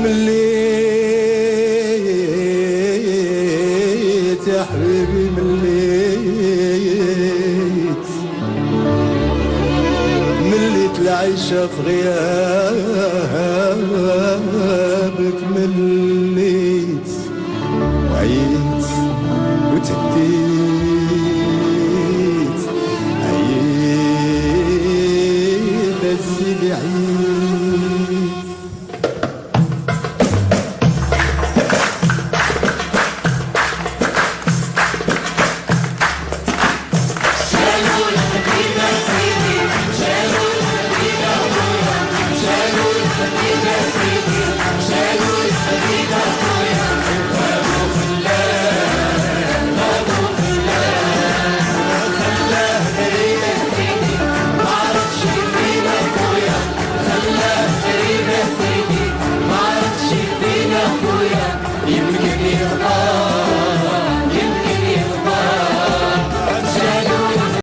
مليت يا حبيبي مليت العيشة في غيابك مليت وعيت وتهديت عيد الزيد عيد